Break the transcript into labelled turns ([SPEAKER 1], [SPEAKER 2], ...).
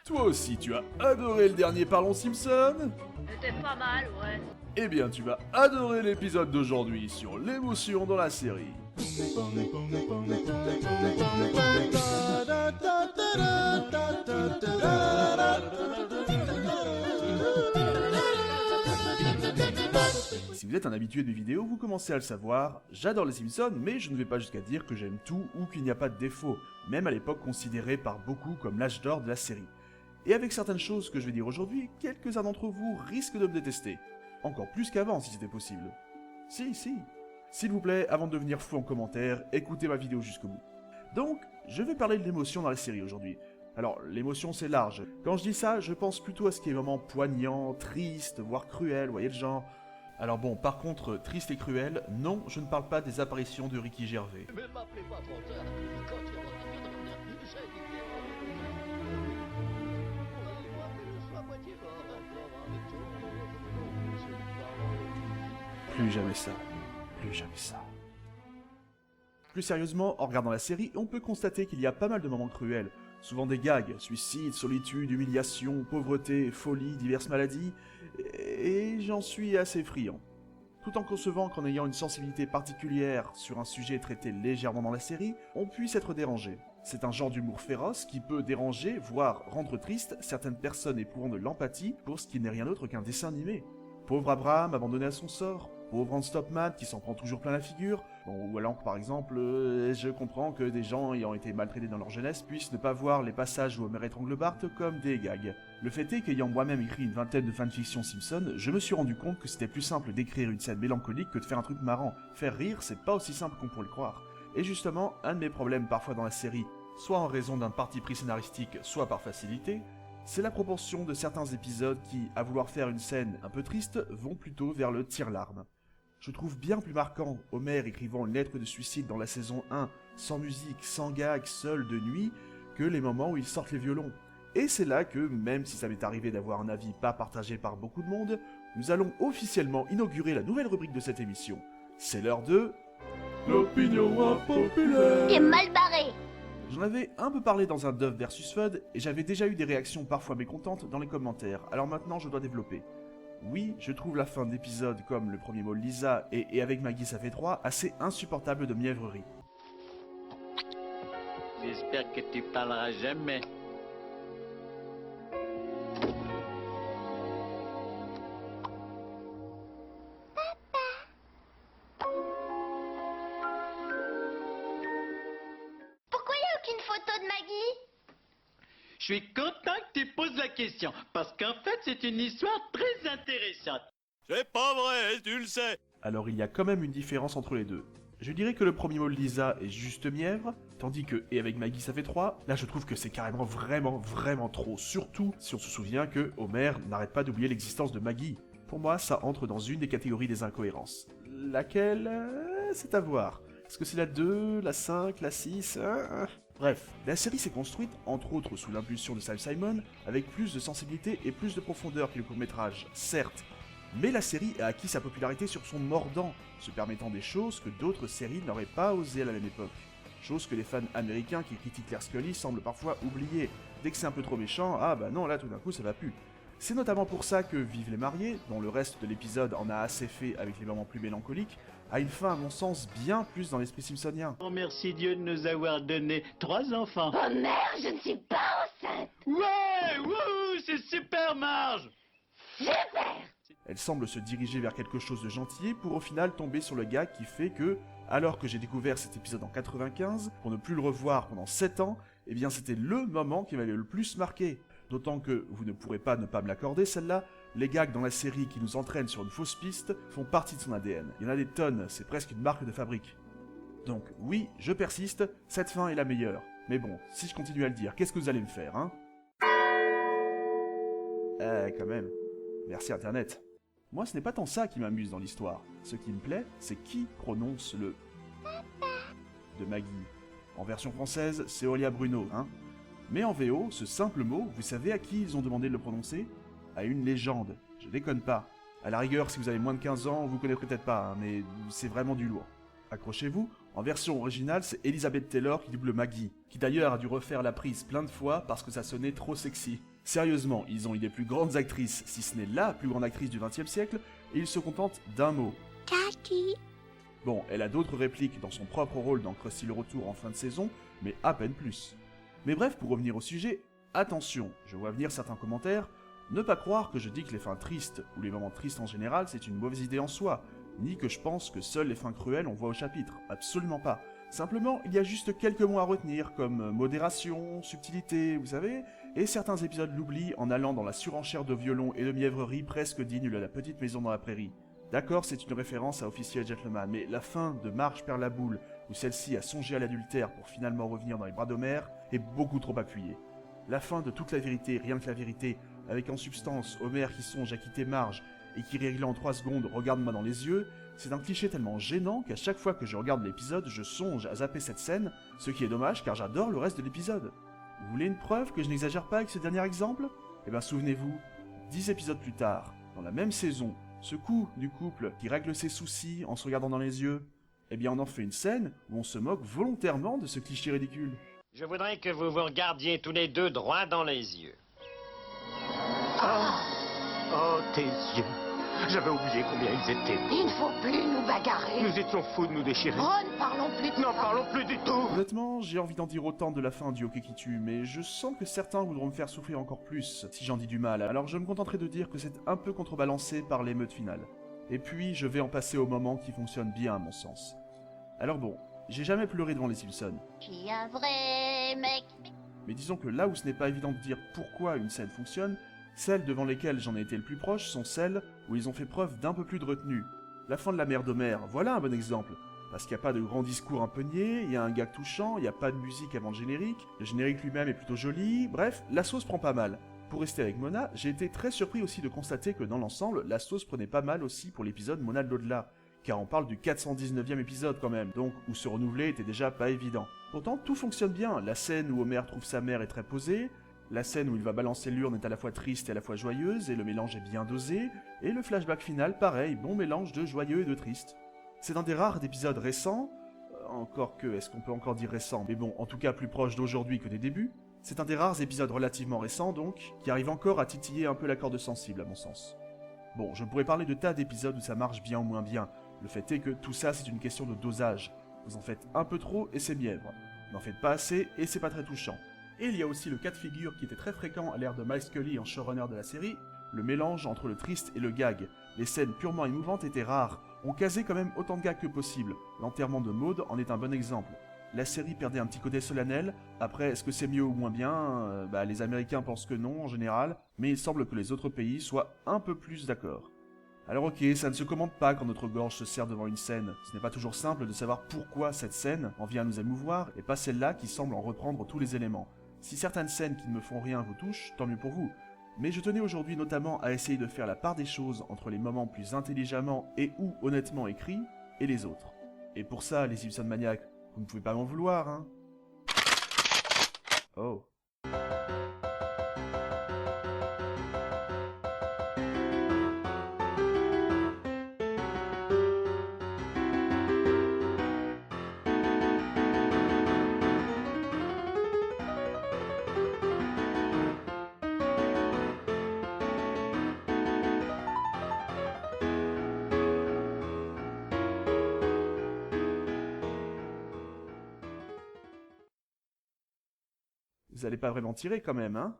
[SPEAKER 1] Toi aussi, tu as adoré le dernier Parlons Simpson?
[SPEAKER 2] C'était pas mal, ouais.
[SPEAKER 1] Eh bien, tu vas adorer l'épisode d'aujourd'hui sur l'émotion dans la série. Si vous êtes un habitué des vidéos, vous commencez à le savoir, j'adore les Simpsons, mais je ne vais pas jusqu'à dire que j'aime tout ou qu'il n'y a pas de défaut, même à l'époque considéré par beaucoup comme l'âge d'or de la série. Et avec certaines choses que je vais dire aujourd'hui, quelques-uns d'entre vous risquent de me détester. Encore plus qu'avant si c'était possible. Si. S'il vous plaît, avant de devenir fou en commentaire, écoutez ma vidéo jusqu'au bout. Donc, je vais parler de l'émotion dans la série aujourd'hui. Alors, l'émotion c'est large. Quand je dis ça, je pense plutôt à ce qui est vraiment poignant, triste, voire cruel, voyez le genre. Alors bon, par contre, triste et cruel, non, je ne parle pas des apparitions de Ricky Gervais.
[SPEAKER 3] Mais m'appelez pas trop tard. Quand il y aura envie de revenir, j'ai dit croyez-moi que je sois à moitié mort encore avec tout le monde.
[SPEAKER 1] Plus jamais ça. Plus jamais ça. Plus sérieusement, en regardant la série, on peut constater qu'il y a pas mal de moments cruels. Souvent des gags, suicide, solitude, humiliation, pauvreté, folie, diverses maladies, et j'en suis assez friand. Tout en concevant qu'en ayant une sensibilité particulière sur un sujet traité légèrement dans la série, on puisse être dérangé. C'est un genre d'humour féroce qui peut déranger, voire rendre triste certaines personnes éprouvant de l'empathie pour ce qui n'est rien d'autre qu'un dessin animé. Pauvre Abraham abandonné à son sort, pauvre Hans Topman qui s'en prend toujours plein la figure, bon, ou alors par exemple, je comprends que des gens ayant été maltraités dans leur jeunesse puissent ne pas voir les passages où Homer étrangle Bart comme des gags. Le fait est qu'ayant moi-même écrit une vingtaine de fanfictions Simpson, je me suis rendu compte que c'était plus simple d'écrire une scène mélancolique que de faire un truc marrant. Faire rire, c'est pas aussi simple qu'on pourrait le croire. Et justement, un de mes problèmes parfois dans la série, soit en raison d'un parti pris scénaristique, soit par facilité, c'est la proportion de certains épisodes qui, à vouloir faire une scène un peu triste, vont plutôt vers le tire-larme. Je trouve bien plus marquant Homer écrivant une lettre de suicide dans la saison 1, sans musique, sans gag, seul de nuit, que les moments où ils sortent les violons. Et c'est là que, même si ça m'est arrivé d'avoir un avis pas partagé par beaucoup de monde, nous allons officiellement inaugurer la nouvelle rubrique de cette émission. C'est l'heure de... l'opinion impopulaire.
[SPEAKER 2] T'es mal barré.
[SPEAKER 1] J'en avais un peu parlé dans un Dove vs Fud, et j'avais déjà eu des réactions parfois mécontentes dans les commentaires, alors maintenant je dois développer. Oui, je trouve la fin d'épisode comme le premier mot de Lisa et avec Maggie ça fait 3 assez insupportable de mièvrerie.
[SPEAKER 3] J'espère que tu parleras jamais.
[SPEAKER 2] Pourquoi y a aucune photo de Maggie?
[SPEAKER 3] Je suis content que tu poses la question, parce qu'en fait, c'est une histoire très intéressante.
[SPEAKER 4] C'est pas vrai, tu le sais.
[SPEAKER 1] Alors il y a quand même une différence entre les deux. Je dirais que le premier mot de Lisa est juste mièvre, tandis que et avec Maggie ça fait 3, là je trouve que c'est carrément vraiment trop, surtout si on se souvient que Homer n'arrête pas d'oublier l'existence de Maggie. Pour moi ça entre dans une des catégories des incohérences. Laquelle c'est à voir. Est-ce que c'est la 2, la 5, la 6 Bref, la série s'est construite, entre autres sous l'impulsion de Sam Simon, avec plus de sensibilité et plus de profondeur que le court-métrage, certes. Mais la série a acquis sa popularité sur son mordant, se permettant des choses que d'autres séries n'auraient pas osé à la même époque. Chose que les fans américains qui critiquent Claire Scully semblent parfois oublier. Dès que c'est un peu trop méchant, ah bah non, là tout d'un coup ça va plus. C'est notamment pour ça que Vive les mariés, dont le reste de l'épisode en a assez fait avec les moments plus mélancoliques, a une fin à mon sens bien plus dans l'esprit simpsonien.
[SPEAKER 3] Remercie Dieu de nous avoir donné 3 enfants.
[SPEAKER 2] Oh merde, je ne suis pas enceinte.
[SPEAKER 3] Ouais, wouh, c'est super, Marge.
[SPEAKER 2] Super.
[SPEAKER 1] Elle semble se diriger vers quelque chose de gentil pour au final tomber sur le gag qui fait que, alors que j'ai découvert cet épisode en 95, pour ne plus le revoir pendant 7 ans, eh bien c'était le moment qui m'avait le plus marqué. D'autant que, vous ne pourrez pas ne pas me l'accorder celle-là, les gags dans la série qui nous entraînent sur une fausse piste font partie de son ADN. Il y en a des tonnes, c'est presque une marque de fabrique. Donc oui, je persiste, cette fin est la meilleure. Mais bon, si je continue à le dire, qu'est-ce que vous allez me faire, hein? Quand même. Merci Internet. Moi, ce n'est pas tant ça qui m'amuse dans l'histoire. Ce qui me plaît, c'est qui prononce le de Maggie. En version française, c'est Olia Bruno, hein. Mais en VO, ce simple mot, vous savez à qui ils ont demandé de le prononcer? À une légende. Je déconne pas. À la rigueur, si vous avez moins de 15 ans, vous connaîtrez peut-être pas, hein, mais c'est vraiment du lourd. Accrochez-vous, En version originale, c'est Elizabeth Taylor qui double Maggie, qui d'ailleurs a dû refaire la prise plein de fois parce que ça sonnait trop sexy. Sérieusement, ils ont eu des plus grandes actrices, si ce n'est la plus grande actrice du XXe siècle, et ils se contentent d'un mot.
[SPEAKER 2] Tati.
[SPEAKER 1] Bon, elle a d'autres répliques dans son propre rôle dans Krusty le Retour en fin de saison, mais à peine plus. Mais bref, pour revenir au sujet, attention, je vois venir certains commentaires, ne pas croire que je dis que les fins tristes, ou les moments tristes en général, c'est une mauvaise idée en soi, ni que je pense que seules les fins cruelles on voit au chapitre, absolument pas. Simplement, il y a juste quelques mots à retenir, comme modération, subtilité, vous savez, et certains épisodes l'oublient en allant dans la surenchère de violon et de mièvrerie presque digne de La Petite Maison dans la Prairie. D'accord, c'est une référence à Officier et Gentleman, mais la fin de Marge perd la boule, où celle-ci a songé à l'adultère pour finalement revenir dans les bras d'Homer, est beaucoup trop appuyée. La fin de Toute la vérité, rien que la vérité, avec en substance Homer qui songe à quitter Marge et qui réglé en 3 secondes regarde-moi dans les yeux, c'est un cliché tellement gênant qu'à chaque fois que je regarde l'épisode, je songe à zapper cette scène, ce qui est dommage car j'adore le reste de l'épisode. Vous voulez une preuve que je n'exagère pas avec ce dernier exemple? Eh ben souvenez-vous, 10 épisodes plus tard, dans la même saison, ce coup du couple qui règle ses soucis en se regardant dans les yeux, eh bien on en fait une scène où on se moque volontairement de ce cliché ridicule.
[SPEAKER 5] Je voudrais que vous vous regardiez tous les deux droit dans les yeux.
[SPEAKER 6] Oh, tes yeux. J'avais oublié combien ils étaient.
[SPEAKER 2] Il ne faut plus nous bagarrer.
[SPEAKER 6] Nous étions fous de nous déchirer.
[SPEAKER 2] Oh, ne parlons plus de
[SPEAKER 6] N'en
[SPEAKER 2] ça.
[SPEAKER 6] parlons plus du tout.
[SPEAKER 1] Honnêtement, j'ai envie d'en dire autant de la fin du Hockey qui tue, mais je sens que certains voudront me faire souffrir encore plus si j'en dis du mal, alors je me contenterai de dire que c'est un peu contrebalancé par l'émeute finale. Et puis, je vais en passer au moment qui fonctionne bien à mon sens. Alors bon, j'ai jamais pleuré devant les Simpsons,
[SPEAKER 2] Je suis un vrai mec.
[SPEAKER 1] mais disons que là où ce n'est pas évident de dire pourquoi une scène fonctionne, celles devant lesquelles j'en ai été le plus proche sont celles où ils ont fait preuve d'un peu plus de retenue. La fin de La Mère d'Homer, voilà un bon exemple. Parce qu'il n'y a pas de grand discours un peu niais, il y a un gag touchant, il n'y a pas de musique avant le générique lui-même est plutôt joli, bref, la sauce prend pas mal. Pour rester avec Mona, j'ai été très surpris aussi de constater que dans l'ensemble, la sauce prenait pas mal aussi pour l'épisode Mona de l'au-delà, car on parle du 419e épisode quand même, donc où se renouveler était déjà pas évident. Pourtant, tout fonctionne bien, la scène où Homer trouve sa mère est très posée, la scène où il va balancer l'urne est à la fois triste et à la fois joyeuse, et le mélange est bien dosé, et le flashback final, pareil, bon mélange de joyeux et de triste. C'est un des rares épisodes récents, encore que, est-ce qu'on peut encore dire récent, mais bon, en tout cas plus proche d'aujourd'hui que des débuts, c'est un des rares épisodes relativement récents donc, qui arrive encore à titiller un peu la corde sensible à mon sens. Bon, je pourrais parler de tas d'épisodes où ça marche bien ou moins bien, le fait est que tout ça c'est une question de dosage. Vous en faites un peu trop et c'est mièvre, n'en faites pas assez et c'est pas très touchant. Et il y a aussi le cas de figure qui était très fréquent à l'ère de Miles Scully en showrunner de la série, le mélange entre le triste et le gag. Les scènes purement émouvantes étaient rares, on casait quand même autant de gags que possible, l'enterrement de Maud en est un bon exemple. La série perdait un petit côté solennel, après est-ce que c'est mieux ou moins bien les Américains pensent que non en général, mais il semble que les autres pays soient un peu plus d'accord. Alors ok, ça ne se commande pas quand notre gorge se serre devant une scène, ce n'est pas toujours simple de savoir pourquoi cette scène en vient à nous émouvoir, et pas celle-là qui semble en reprendre tous les éléments. Si certaines scènes qui ne me font rien vous touchent, tant mieux pour vous. Mais je tenais aujourd'hui notamment à essayer de faire la part des choses entre les moments plus intelligemment et ou honnêtement écrits, et les autres. Et pour ça, les Simpson maniaques, vous ne pouvez pas m'en vouloir, hein. Oh. Vous allez pas vraiment tirer quand même, hein?